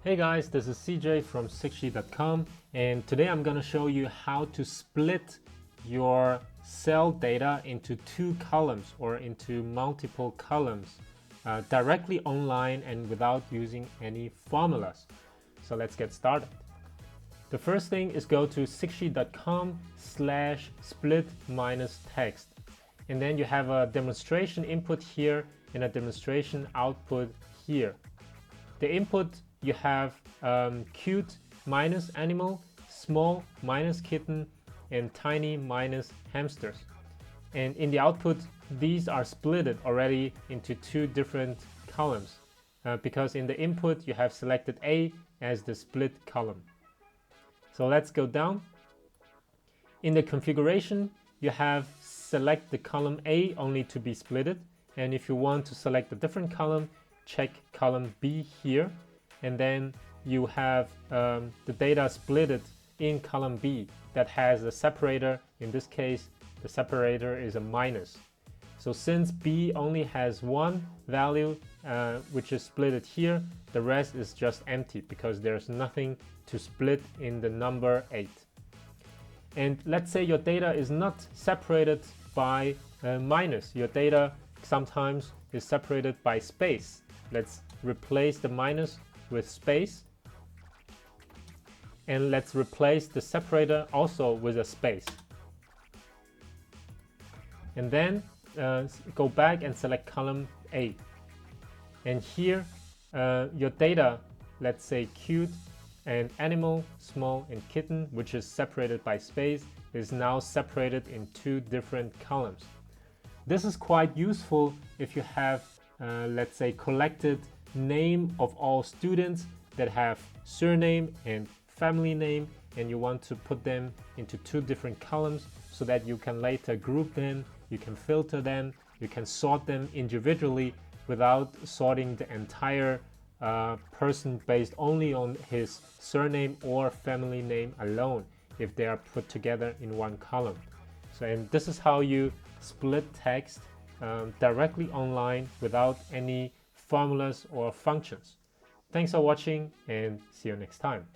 Hey guys, this is CJ from 6g.com, and today I'm going to show you how to split your cell data into two columns or into multiple columns directly online and without using any formulas. So let's get started. The first thing is go to 6g.com/split-text, and then you have a demonstration input here and a demonstration output here. The input you have cute minus animal, small minus kitten, and tiny minus hamsters. And in the output, these are splitted already into two different columns because in the input you have selected A as the split column. So let's go down. In the configuration, you have select the column A only to be splitted, and if you want to select a different column, check column B here, and then you have the data splitted in column B that has a separator. In this case, the separator is a minus. So since B only has one value which is splitted here, the rest is just empty because there's nothing to split in the number 8. And let's say your data is not separated by minus. Your data sometimes is separated by space. Let's replace the minus with space, and let's replace the separator also with a space, and then go back and select column A, and here your data, let's say cute and animal, small and kitten, which is separated by space, is now separated in two different columns. This is quite useful if you have let's say collected name of all students that have surname and family name, and you want to put them into two different columns so that you can later group them, you can filter them, you can sort them individually without sorting the entire person based only on his surname or family name alone if they are put together in one column. So, and this is how you split text directly online without any formulas or functions. Thanks for watching, and see you next time.